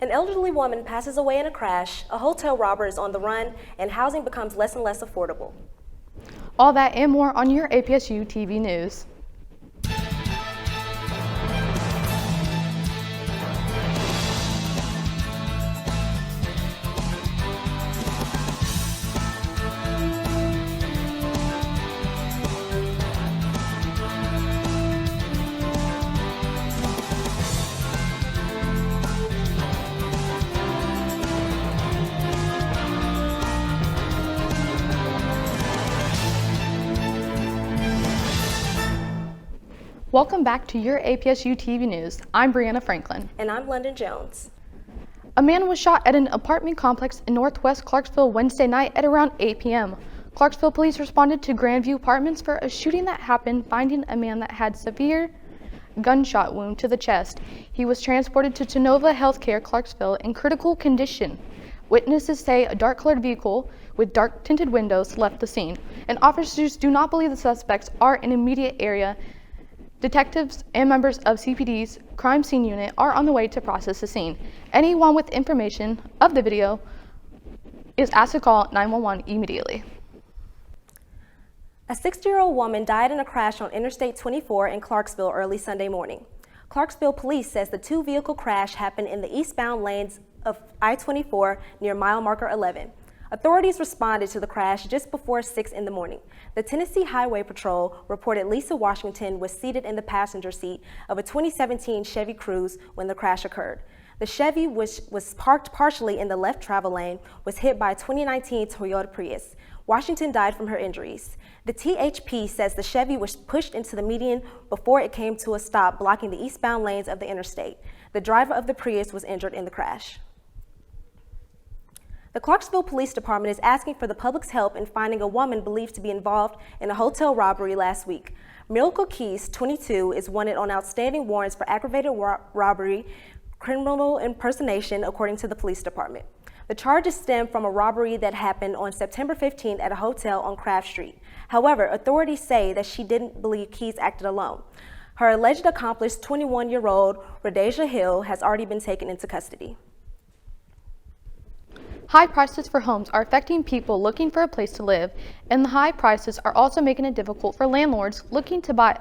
An elderly woman passes away in a crash, a hotel robber is on the run, and housing becomes less and less affordable. All that and more on your APSU-TV news. Welcome back to your APSU-TV news. I'm Breanna Franklin. And I'm London Jones. A man was shot at an apartment complex in northwest Clarksville Wednesday night at around 8 p.m. Clarksville police responded to Grandview Apartments for a shooting that happened, finding a man that had severe gunshot wound to the chest. He was transported to Genova Healthcare Clarksville in critical condition. Witnesses say a dark-colored vehicle with dark tinted windows left the scene, and officers do not believe the suspects are in immediate area. Detectives and members of CPD's crime scene unit are on the way to process the scene. Anyone with information of the video is asked to call 911 immediately. A 60-year-old woman died in a crash on Interstate 24 in Clarksville early Sunday morning. Clarksville police says the two-vehicle crash happened in the eastbound lanes of I-24 near mile marker 11. Authorities responded to the crash just before 6 in the morning. The Tennessee Highway Patrol reported Lisa Washington was seated in the passenger seat of a 2017 Chevy Cruze when the crash occurred. The Chevy, which was parked partially in the left travel lane, was hit by a 2019 Toyota Prius. Washington died from her injuries. The THP says the Chevy was pushed into the median before it came to a stop, blocking the eastbound lanes of the interstate. The driver of the Prius was injured in the crash. The Clarksville Police Department is asking for the public's help in finding a woman believed to be involved in a hotel robbery last week. Miracle Keys, 22, is wanted on outstanding warrants for aggravated robbery, criminal impersonation, according to the police department. The charges stem from a robbery that happened on September 15 at a hotel on Craft Street. However, authorities say that she didn't believe Keys acted alone. Her alleged accomplice, 21-year-old Rhodesia Hill, has already been taken into custody. High prices for homes are affecting people looking for a place to live, and the high prices are also making it difficult for landlords looking to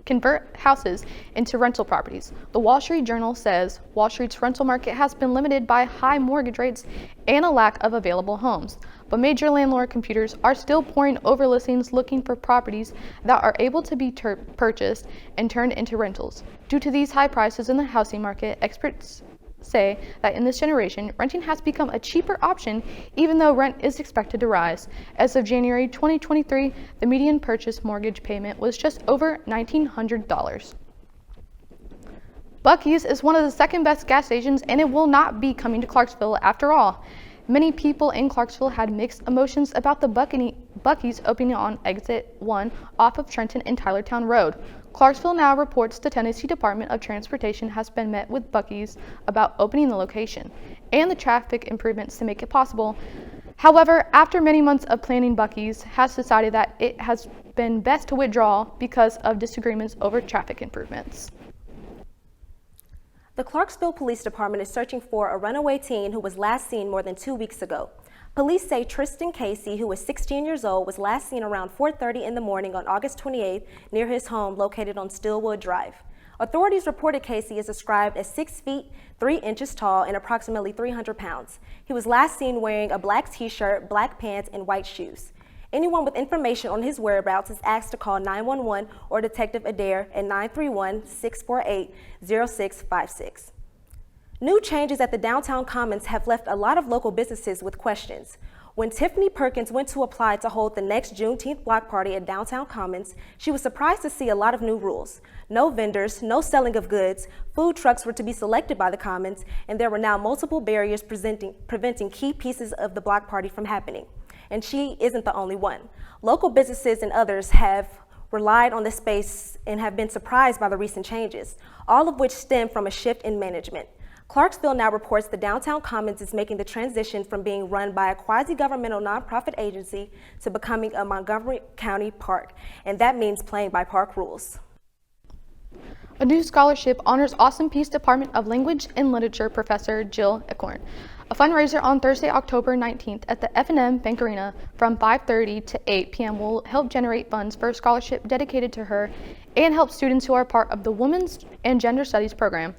convert houses into rental properties. The Wall Street Journal says Wall Street's rental market has been limited by high mortgage rates and a lack of available homes, but major landlord computers are still pouring over listings looking for properties that are able to be purchased and turned into rentals. Due to these high prices in the housing market, experts say that in this generation, renting has become a cheaper option, even though rent is expected to rise. As of January 2023, the median purchase mortgage payment was just over $1,900. Buc-ee's is one of the second best gas stations, and it will not be coming to Clarksville after all. Many people in Clarksville had mixed emotions about the Buc-ee's opening on Exit 1 off of Trenton and Tylertown Road. Clarksville now reports the Tennessee Department of Transportation has been met with Buc-ee's about opening the location and the traffic improvements to make it possible. However, after many months of planning, Buc-ee's has decided that it has been best to withdraw because of disagreements over traffic improvements. The Clarksville Police Department is searching for a runaway teen who was last seen more than 2 weeks ago. Police say Tristan Casey, who was 16 years old, was last seen around 4:30 in the morning on August 28th near his home located on Stillwood Drive. Authorities reported Casey is described as 6 feet 3 inches tall and approximately 300 pounds. He was last seen wearing a black t-shirt, black pants, and white shoes. Anyone with information on his whereabouts is asked to call 911 or Detective Adair at 931-648-0656. New changes at the downtown Commons have left a lot of local businesses with questions. When Tiffany Perkins went to apply to hold the next Juneteenth block party at downtown Commons, she was surprised to see a lot of new rules. No vendors, no selling of goods, food trucks were to be selected by the Commons, and there were now multiple barriers preventing key pieces of the block party from happening. And she isn't the only one. Local businesses and others have relied on the space and have been surprised by the recent changes, all of which stem from a shift in management. Clarksville now reports the downtown Commons is making the transition from being run by a quasi-governmental nonprofit agency to becoming a Montgomery County park, and that means playing by park rules. A new scholarship honors Austin Peay's Department of Language and Literature professor Jill Ecorn. A fundraiser on Thursday, October 19th at the F&M Bank Arena from 5:30 to 8 p.m. will help generate funds for a scholarship dedicated to her and help students who are part of the Women's and Gender Studies program.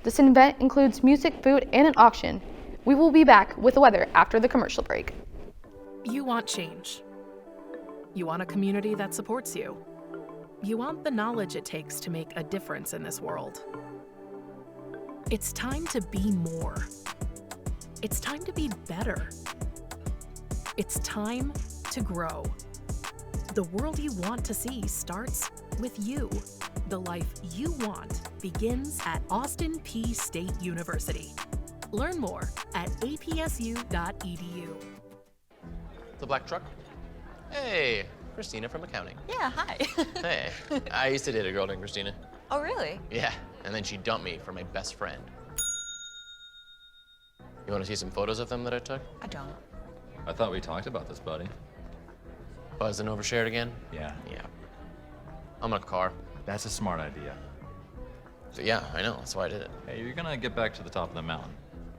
This event includes music, food, and an auction. We will be back with the weather after the commercial break. You want change. You want a community that supports you. You want the knowledge it takes to make a difference in this world. It's time to be more. It's time to be better. It's time to grow. The world you want to see starts with you. The life you want begins at Austin Peay State University. Learn more at apsu.edu. The black truck? Hey, Christina from accounting. Yeah, hi. Hey, I used to date a girl named Christina. Oh, really? Yeah, and then she dumped me for my best friend. You want to see some photos of them that I took? I don't. I thought we talked about this, buddy. Buzz and overshared again? Yeah. Yeah. I'm in a car. That's a smart idea. So yeah, I know, that's why I did it. Hey, you're gonna get back to the top of the mountain.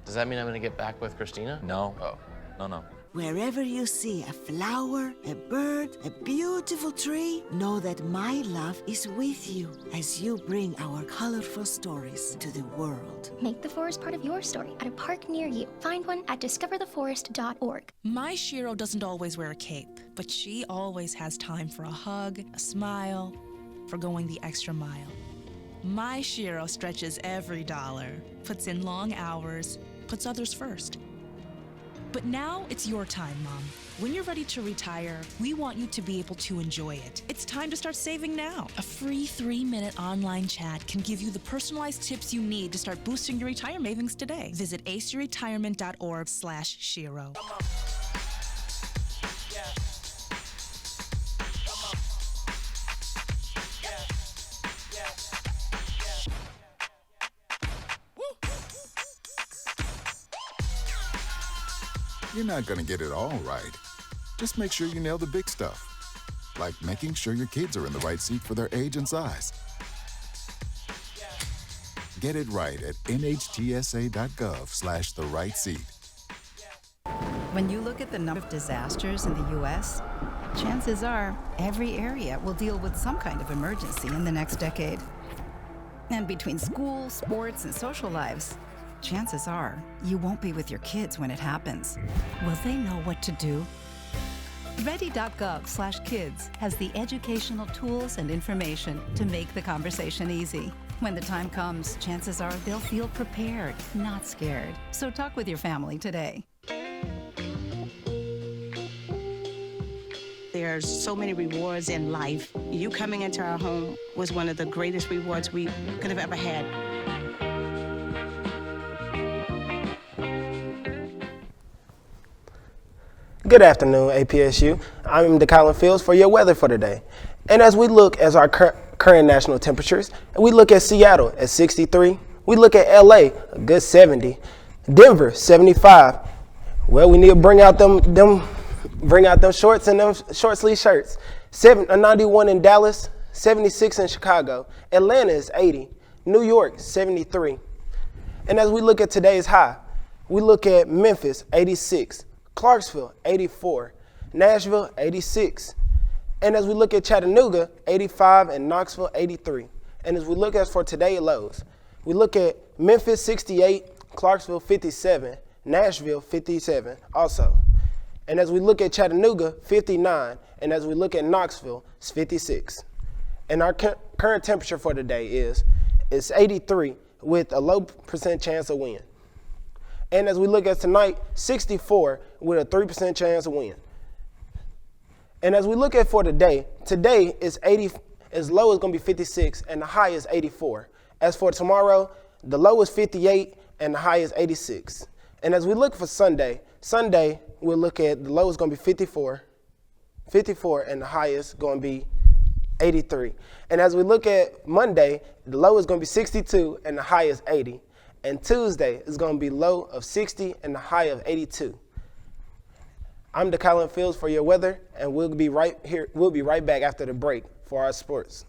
Does that mean I'm gonna get back with Christina? No. Oh. No. Wherever you see a flower, a bird, a beautiful tree, know that my love is with you as you bring our colorful stories to the world. Make the forest part of your story at a park near you. Find one at discovertheforest.org. My Shiro doesn't always wear a cape, but she always has time for a hug, a smile, for going the extra mile. My Shiro stretches every dollar, puts in long hours, puts others first. But now it's your time, Mom. When you're ready to retire, we want you to be able to enjoy it. It's time to start saving now. A free 3-minute online chat can give you the personalized tips you need to start boosting your retirement savings today. Visit aceyourretirement.org/Shiro. You're not going to get it all right. Just make sure you nail the big stuff, like making sure your kids are in the right seat for their age and size. Get it right at nhtsa.gov/the-right-seat. When you look at the number of disasters in the U.S., chances are every area will deal with some kind of emergency in the next decade. And between school, sports, and social lives, chances are you won't be with your kids when it happens. Will they know what to do? Ready.gov/kids has the educational tools and information to make the conversation easy. When the time comes, chances are they'll feel prepared, not scared. So talk with your family today. There's so many rewards in life. You coming into our home was one of the greatest rewards we could have ever had. Good afternoon, APSU. I'm Dekylan Fields for your weather for today. And as we look at our current national temperatures, and we look at Seattle at 63, we look at LA, a good 70, Denver, 75. Well, we need to bring out them shorts and them short sleeve shirts. 91 in Dallas, 76 in Chicago. Atlanta is 80, New York, 73. And as we look at today's high, we look at Memphis, 86. Clarksville, 84, Nashville, 86. And as we look at Chattanooga, 85, and Knoxville, 83. And as we look at for today lows, we look at Memphis, 68, Clarksville, 57, Nashville, 57 also. And as we look at Chattanooga, 59, and as we look at Knoxville, it's 56. And our current temperature for today is 83 with a low percent chance of wind. And as we look at tonight, 64 with a 3% chance of wind. And as we look at for today is 80, as low is going to be 56 and the high is 84. As for tomorrow, the low is 58 and the high is 86. And as we look for Sunday we'll look at the low is going to be 54 and the high is going to be 83. And as we look at Monday, the low is going to be 62 and the high is 80. And Tuesday is going to be low of 60 and the high of 82. I'm Dekylan Fields for your weather, and we'll be right back after the break for our sports.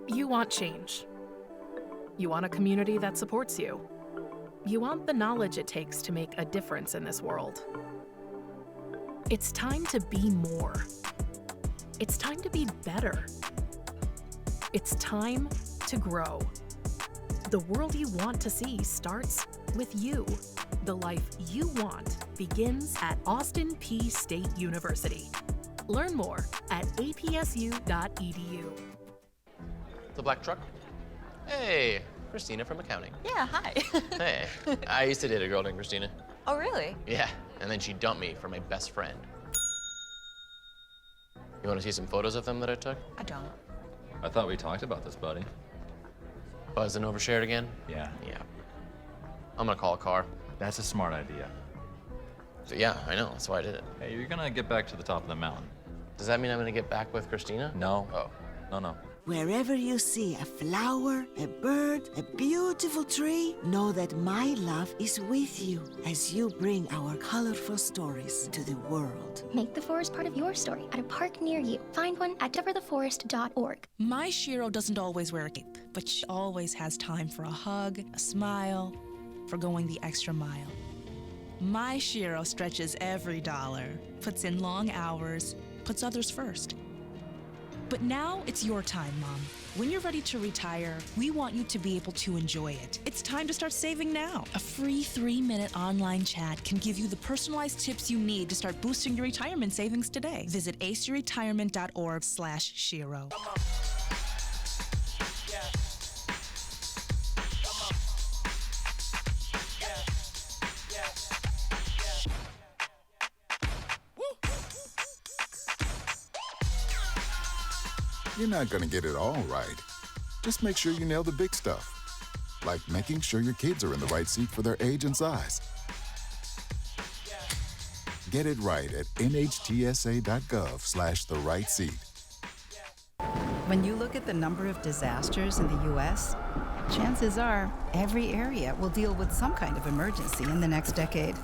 You want change. You want a community that supports you. You want the knowledge it takes to make a difference in this world. It's time to be more. It's time to be better. It's time to grow. The world you want to see starts with you. The life you want begins at Austin Peay State University. Learn more at apsu.edu. The black truck? Hey, Christina from accounting. Yeah, hi. Hey, I used to date a girl named Christina. Oh, really? Yeah, and then she dumped me for my best friend. You want to see some photos of them that I took? I don't. I thought we talked about this, buddy. Buzzed and overshared again? Yeah. Yeah. I'm gonna call a car. That's a smart idea. So yeah, I know, that's why I did it. Hey, you're gonna get back to the top of the mountain. Does that mean I'm gonna get back with Christina? No. Oh. No. Wherever you see a flower, a bird, a beautiful tree, know that my love is with you as you bring our colorful stories to the world. Make the forest part of your story at a park near you. Find one at discovertheforest.org. My Shiro doesn't always wear a cape, but she always has time for a hug, a smile, for going the extra mile. My Shiro stretches every dollar, puts in long hours, puts others first. But now it's your time, Mom. When you're ready to retire, we want you to be able to enjoy it. It's time to start saving now. A free 3-minute online chat can give you the personalized tips you need to start boosting your retirement savings today. Visit aceyourretirement.org/Shiro. You're not going to get it all right. Just make sure you nail the big stuff, like making sure your kids are in the right seat for their age and size. Get it right at nhtsa.gov/the-right-seat. When you look at the number of disasters in the U.S., chances are every area will deal with some kind of emergency in the next decade.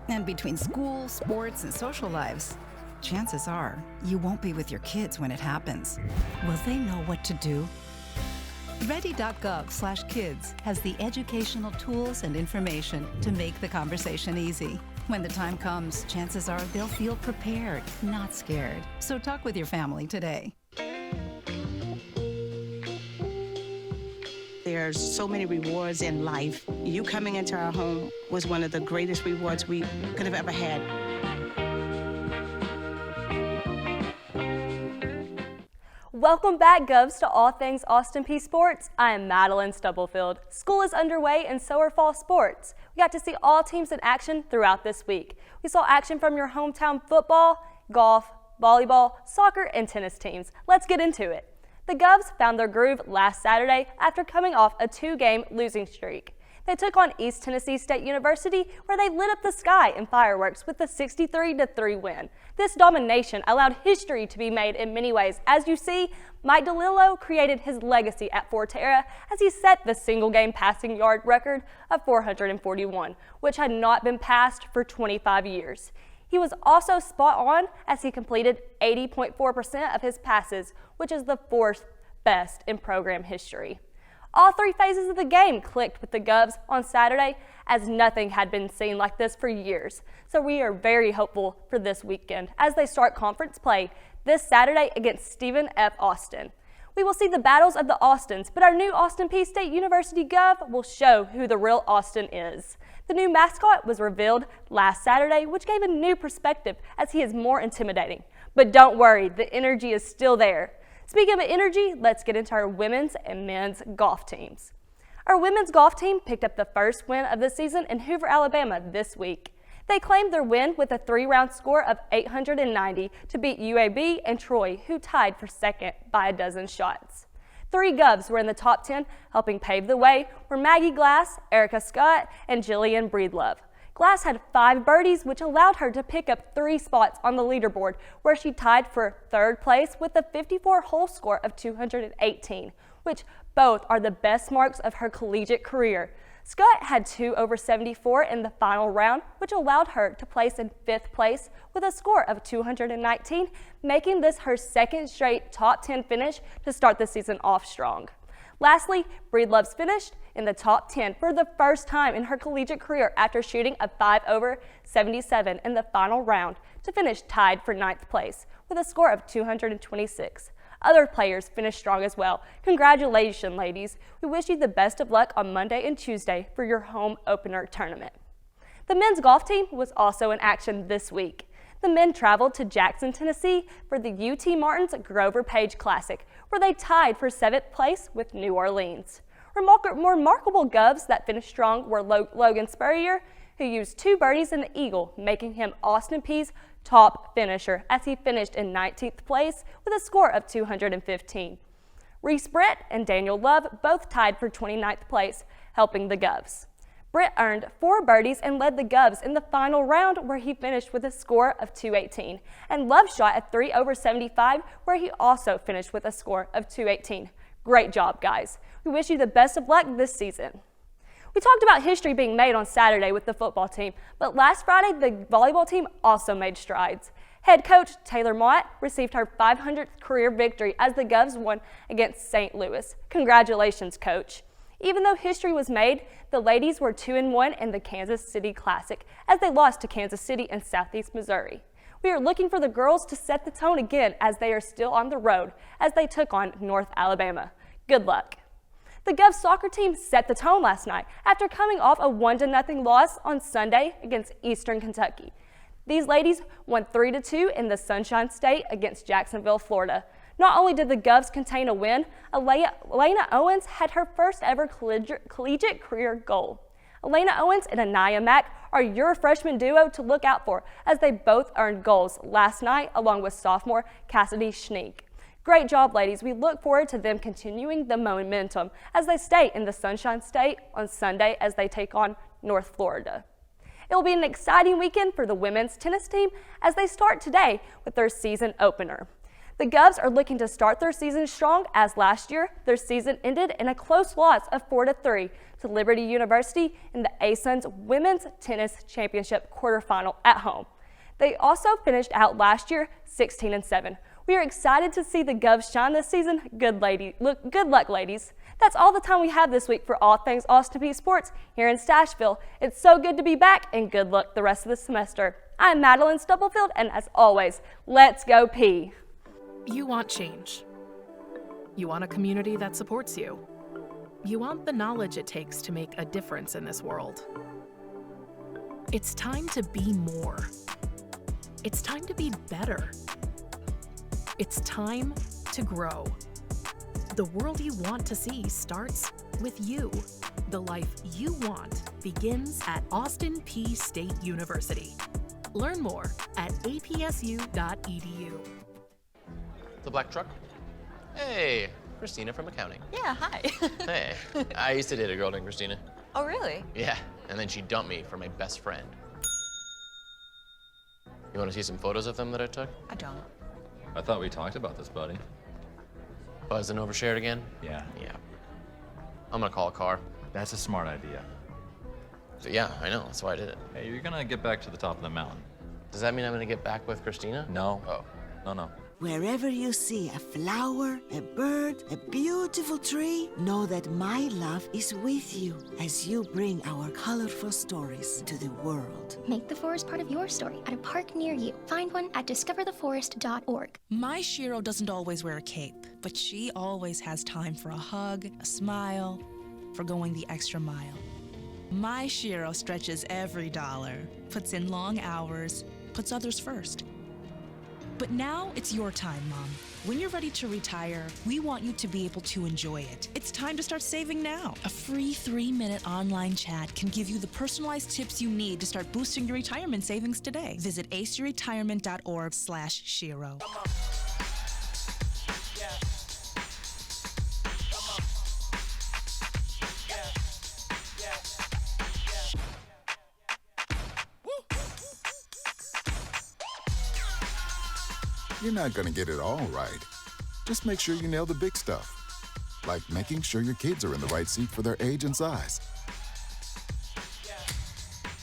And between school, sports, and social lives, chances are you won't be with your kids when it happens. Will they know what to do? Ready.gov/kids has the educational tools and information to make the conversation easy. When the time comes, chances are they'll feel prepared, not scared. So talk with your family today. There's so many rewards in life. You coming into our home was one of the greatest rewards we could have ever had. Welcome back, Govs, to All Things Austin Peay Sports. I am Madalyn Stubblefield. School is underway and so are fall sports. We got to see all teams in action throughout this week. We saw action from your hometown football, golf, volleyball, soccer, and tennis teams. Let's get into it. The Govs found their groove last Saturday after coming off a 2-game losing streak. They took on East Tennessee State University, where they lit up the sky in fireworks with a 63-3 win. This domination allowed history to be made in many ways. As you see, Mike DeLillo created his legacy at Forterra as he set the single-game passing yard record of 441, which had not been passed for 25 years. He was also spot on as he completed 80.4% of his passes, which is the 4th best in program history. All 3 phases of the game clicked with the Govs on Saturday, as nothing had been seen like this for years. So we are very hopeful for this weekend as they start conference play this Saturday against Stephen F. Austin. We will see the battles of the Austins, but our new Austin Peay State University Gov will show who the real Austin is. The new mascot was revealed last Saturday, which gave a new perspective as he is more intimidating. But don't worry, the energy is still there. Speaking of energy, let's get into our women's and men's golf teams. Our women's golf team picked up the first win of the season in Hoover, Alabama this week. They claimed their win with a 3-round score of 890 to beat UAB and Troy, who tied for second by a dozen shots. 3 Govs were in the top 10, helping pave the way were Maggie Glass, Erica Scott, and Jillian Breedlove. Glass had 5 birdies, which allowed her to pick up 3 spots on the leaderboard, where she tied for 3rd place with a 54-hole score of 218, which both are the best marks of her collegiate career. Scott had 2 over 74 in the final round, which allowed her to place in 5th place with a score of 219, making this her 2nd straight top 10 finish to start the season off strong. Lastly, Breedlove's finished in the top 10 for the first time in her collegiate career after shooting a 5 over 77 in the final round to finish tied for 9th place with a score of 226. Other players finished strong as well. Congratulations, ladies. We wish you the best of luck on Monday and Tuesday for your home opener tournament. The men's golf team was also in action this week. The men traveled to Jackson, Tennessee for the UT Martin's Grover Page Classic, where they tied for 7th place with New Orleans. Remarkable govs that finished strong were Logan Spurrier, who used 2 birdies in the Eagle, making him Austin Peay's top finisher as he finished in 19th place with a score of 215. Reese Brett and Daniel Love both tied for 29th place, helping the govs. Brett earned 4 birdies and led the govs in the final round, where he finished with a score of 218. And Love shot a 3 over 75, where he also finished with a score of 218. Great job, guys. We wish you the best of luck this season. We talked about history being made on Saturday with the football team, but last Friday, the volleyball team also made strides. Head coach Taylor Mott received her 500th career victory as the govs won against St. Louis. Congratulations, coach. Even though history was made, the ladies were 2-1 in the Kansas City Classic as they lost to Kansas City in Southeast Missouri. We are looking for the girls to set the tone again as they are still on the road as they took on North Alabama. Good luck. The Govs soccer team set the tone last night after coming off a 1-0 loss on Sunday against Eastern Kentucky. These ladies won 3-2 in the Sunshine State against Jacksonville, Florida. Not only did the Govs contain a win, Elena Owens had her first ever collegiate career goal. Elena Owens and Anaya Mack are your freshman duo to look out for as they both earned goals last night along with sophomore Cassidy Schneek. Great job, ladies. We look forward to them continuing the momentum as they stay in the Sunshine State on Sunday as they take on North Florida. It will be an exciting weekend for the women's tennis team as they start today with their season opener. The Govs are looking to start their season strong as last year their season ended in a close loss of 4-3 to Liberty University in the ASUN's Women's Tennis Championship quarterfinal at home. They also finished out last year 16-7. We are excited to see the Govs shine this season. Good luck, ladies. That's all the time we have this week for all things Austin Peay sports here in Stashville. It's so good to be back, and good luck the rest of the semester. I'm Madalyn Stubblefield, and as always, let's go Peay. You want change. You want a community that supports you. You want the knowledge it takes to make a difference in this world. It's time to be more. It's time to be better. It's time to grow. The world you want to see starts with you. The life you want begins at Austin Peay State University. Learn more at apsu.edu. The black truck? Hey, Christina from accounting. Yeah, hi. Hey, I used to date a girl named Christina. Oh, really? Yeah, and then she dumped me for my best friend. You want to see some photos of them that I took? I don't. I thought we talked about this, buddy. Buzzed and overshared again? Yeah. Yeah. I'm gonna call a car. That's a smart idea. So, yeah, I know, that's why I did it. Hey, you're gonna get back to the top of the mountain. Does that mean I'm gonna get back with Christina? No. Oh. No. Wherever you see a flower, a bird, a beautiful tree, know that my love is with you as you bring our colorful stories to the world. Make the forest part of your story at a park near you. Find one at discovertheforest.org. My Shiro doesn't always wear a cape, but she always has time for a hug, a smile, for going the extra mile. My Shiro stretches every dollar, puts in long hours, puts others first. But now it's your time, Mom. When you're ready to retire, we want you to be able to enjoy it. It's time to start saving now. A free 3-minute online chat can give you the personalized tips you need to start boosting your retirement savings today. Visit aceyourretirement.org/Shiro. You're not going to get it all right. Just make sure you nail the big stuff, like making sure your kids are in the right seat for their age and size.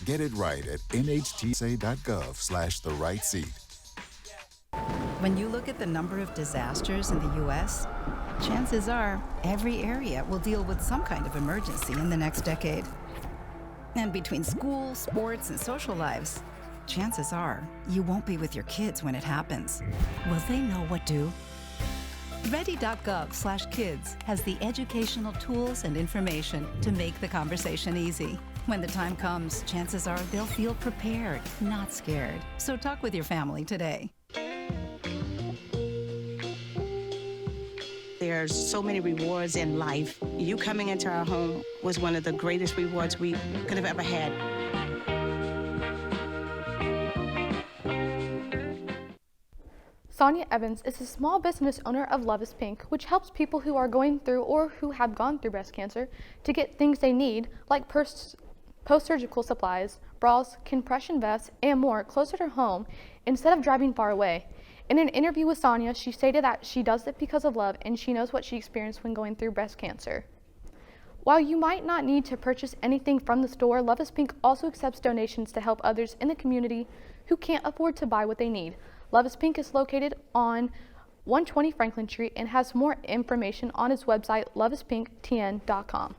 Get it right at nhtsa.gov/the-right-seat. When you look at the number of disasters in the U.S., chances are every area will deal with some kind of emergency in the next decade. And between school, sports, and social lives, chances are you won't be with your kids when it happens. Will they know what to do? Ready.gov/kids has the educational tools and information to make the conversation easy. When the time comes, chances are they'll feel prepared, not scared. So talk with your family today. There's so many rewards in life. You coming into our home was one of the greatest rewards we could have ever had. Sonia Evans is a small business owner of Love is Pink, which helps people who are going through or who have gone through breast cancer to get things they need, like post-surgical supplies, bras, compression vests, and more closer to home instead of driving far away. In an interview with Sonia, she stated that she does it because of love and she knows what she experienced when going through breast cancer. While you might not need to purchase anything from the store, Love is Pink also accepts donations to help others in the community who can't afford to buy what they need. Love is Pink is located on 120 Franklin Street and has more information on its website, loveispinktn.com.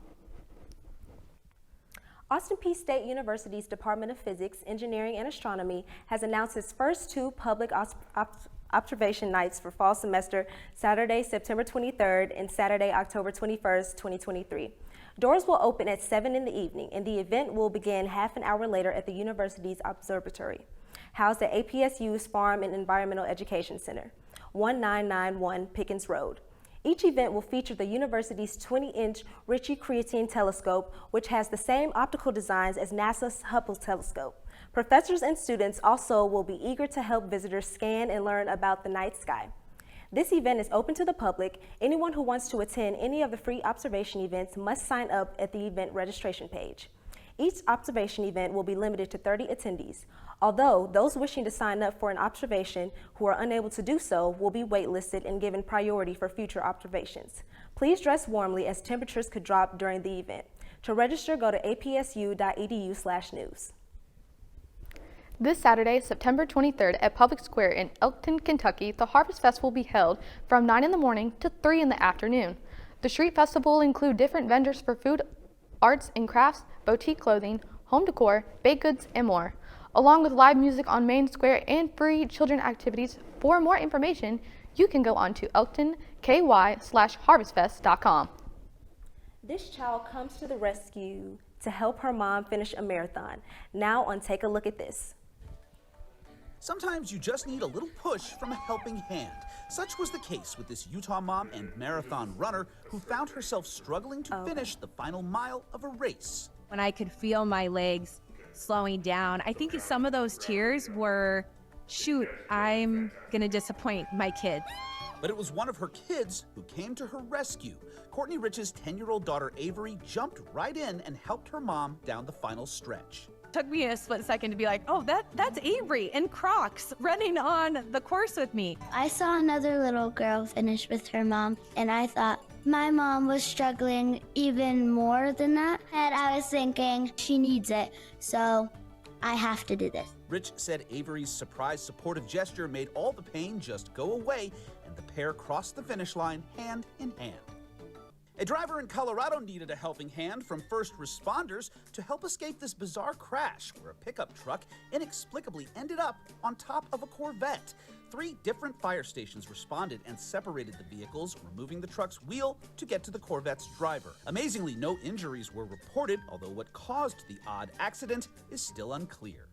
Austin Peay State University's Department of Physics, Engineering, and Astronomy has announced its first 2 public observation nights for fall semester, Saturday, September 23rd and Saturday, October 21st, 2023. Doors will open at 7 in the evening, and the event will begin half an hour later at the university's observatory, housed at APSU's Farm and Environmental Education Center, 1991 Pickens Road. Each event will feature the university's 20-inch Ritchie Creatine telescope, which has the same optical designs as NASA's Hubble telescope. Professors and students also will be eager to help visitors scan and learn about the night sky. This event is open to the public. Anyone who wants to attend any of the free observation events must sign up at the event registration page. Each observation event will be limited to 30 attendees, although those wishing to sign up for an observation who are unable to do so will be waitlisted and given priority for future observations. Please dress warmly as temperatures could drop during the event. To register, go to apsu.edu/news. This Saturday, September 23rd at Public Square in Elkton, Kentucky, the Harvest Fest will be held from 9 in the morning to 3 in the afternoon. The street festival will include different vendors for food, arts and crafts, boutique clothing, home decor, baked goods, and more, along with live music on Main Square and free children activities. For more information, you can go on to elktonky/harvestfest.com. This child comes to the rescue to help her mom finish a marathon. Now on Take a Look at This. Sometimes you just need a little push from a helping hand. Such was the case with this Utah mom and marathon runner who found herself struggling to finish the final mile of a race. When I could feel my legs slowing down, I think some of those tears were, shoot, I'm gonna disappoint my kids. But it was one of her kids who came to her rescue. Courtney Rich's 10-year-old daughter Avery jumped right in and helped her mom down the final stretch. Took me a split second to be like, oh, that's Avery in Crocs running on the course with me. I saw another little girl finish with her mom, and I thought my mom was struggling even more than that. And I was thinking, she needs it, so I have to do this. Rich said Avery's surprise supportive gesture made all the pain just go away, and the pair crossed the finish line hand in hand. A driver in Colorado needed a helping hand from first responders to help escape this bizarre crash where a pickup truck inexplicably ended up on top of a Corvette. 3 different fire stations responded and separated the vehicles, removing the truck's wheel to get to the Corvette's driver. Amazingly, no injuries were reported, although what caused the odd accident is still unclear.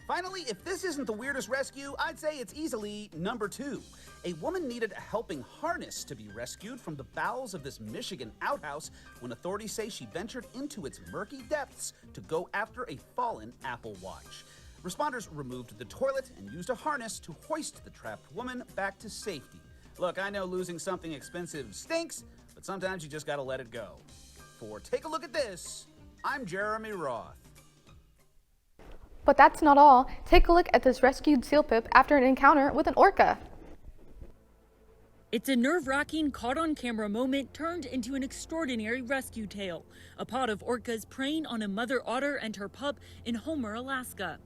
Finally, if this isn't the weirdest rescue, I'd say it's easily number 2. A woman needed a helping harness to be rescued from the bowels of this Michigan outhouse when authorities say she ventured into its murky depths to go after a fallen Apple Watch. Responders removed the toilet and used a harness to hoist the trapped woman back to safety. Look, I know losing something expensive stinks, but sometimes you just gotta let it go. For Take a Look at This, I'm Jeremy Roth. But that's not all. Take a look at this rescued seal pup after an encounter with an orca. It's a nerve-wracking, caught-on-camera moment turned into an extraordinary rescue tale. A pod of orcas preying on a mother otter and her pup in Homer, Alaska.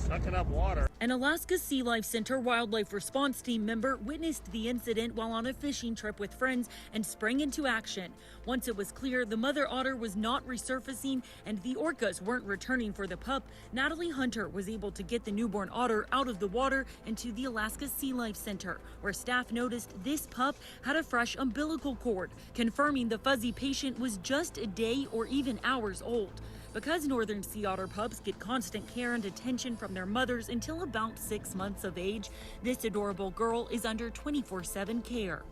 Sucking up water. An Alaska Sea Life Center wildlife response team member witnessed the incident while on a fishing trip with friends and sprang into action. Once it was clear the mother otter was not resurfacing and the orcas weren't returning for the pup, Natalie Hunter was able to get the newborn otter out of the water and to the Alaska Sea Life Center, where staff noticed this pup had a fresh umbilical cord, confirming the fuzzy patient was just a day or even hours old. Because northern sea otter pups get constant care and attention from their mothers until about 6 months of age, this adorable girl is under 24/7 care.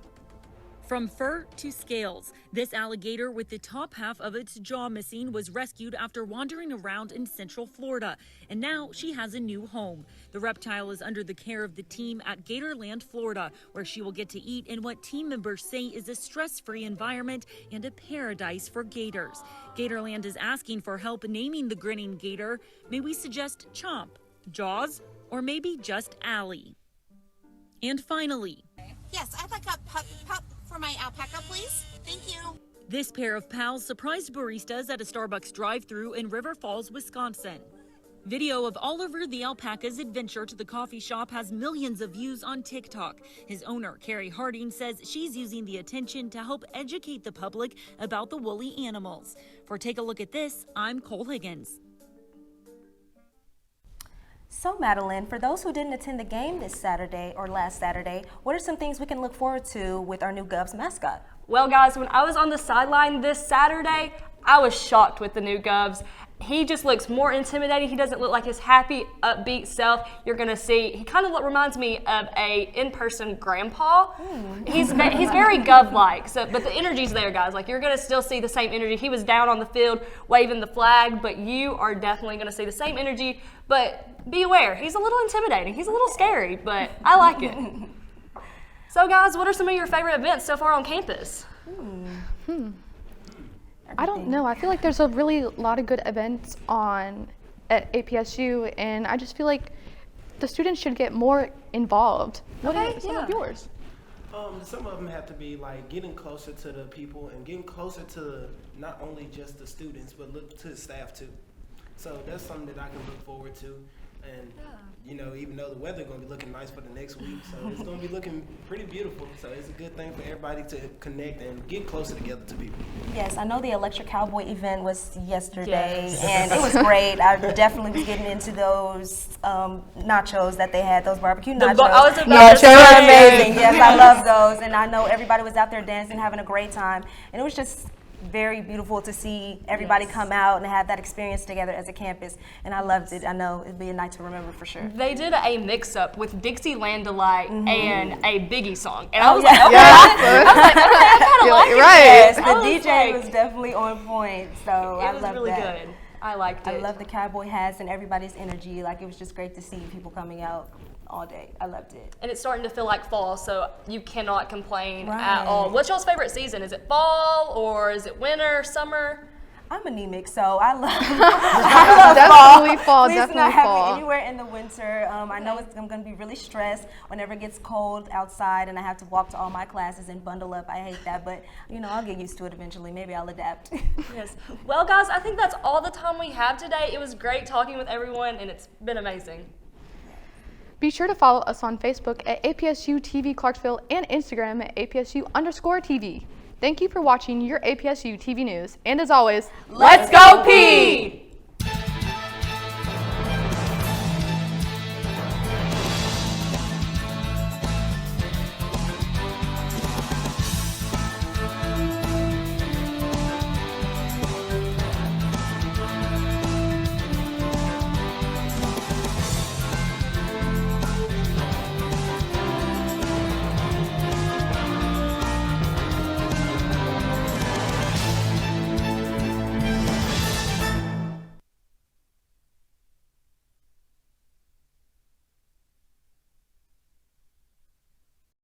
From fur to scales, this alligator with the top half of its jaw missing was rescued after wandering around in Central Florida, and now she has a new home. The reptile is under the care of the team at Gatorland, Florida, where she will get to eat in what team members say is a stress-free environment and a paradise for gators. Gatorland is asking for help naming the grinning gator. May we suggest Chomp, Jaws, or maybe just Allie? And finally, yes, I'd like a pup for my alpaca, please. Thank you. This pair of pals surprised baristas at a Starbucks drive-thru in River Falls, Wisconsin. Video of Oliver the alpaca's adventure to the coffee shop has millions of views on TikTok. His owner, Carrie Harding, says she's using the attention to help educate the public about the woolly animals. For Take a Look at This, I'm Cole Higgins. So Madalyn, for those who didn't attend the game this Saturday or last Saturday, what are some things we can look forward to with our new Govs mascot? Well guys, when I was on the sideline this Saturday, I was shocked with the new Govs. He just looks more intimidating. He doesn't look like his happy, upbeat self. You're gonna see, he kind of reminds me of a in-person grandpa. He's very Gov-like, so, but the energy's there, guys. Like, you're gonna still see the same energy. He was down on the field waving the flag, but you are definitely gonna see the same energy, but be aware, he's a little intimidating. He's a little scary, but I like it. So guys, what are some of your favorite events so far on campus? I don't know. I feel like there's a really lot of good events at APSU, and I just feel like the students should get more involved. What are some of yours? Some of them have to be like getting closer to the people and getting closer to not only just the students, but look to the staff too. So that's something that I can look forward to. And, you know, even though the weather going to be looking nice for the next week, so it's going to be looking pretty beautiful. So it's a good thing for everybody to connect and get closer together to people. Yes, I know the Electric Cowboy event was yesterday, and it was great. I definitely was getting into those nachos that they had, those barbecue nachos. Yes, they were amazing. Yes, I love those. And I know everybody was out there dancing, having a great time. And it was just very beautiful to see everybody come out and have that experience together as a campus, and I loved it. I know it'd be a night to remember for sure. They did a mix-up with Dixieland Delight and a Biggie song, and I was like, okay, I kind of like it. Yes, the DJ was definitely on point, so I loved that. It was really good. I liked it. I love the cowboy hats and everybody's energy. Like, it was just great to see people coming out all day. I loved it. And it's starting to feel like fall, so you cannot complain at all. What's y'all's favorite season? Is it fall or is it winter, summer? I'm anemic, so I love definitely fall. Please Definitely not have fall. me anywhere in the winter. I know I'm going to be really stressed whenever it gets cold outside and I have to walk to all my classes and bundle up. I hate that, but you know, I'll get used to it eventually. Maybe I'll adapt. Yes. Well, guys, I think that's all the time we have today. It was great talking with everyone, and it's been amazing. Be sure to follow us on Facebook at APSU-TV Clarksville and Instagram at APSU_TV. Thank you for watching your APSU TV news. And as always, let's go Peay!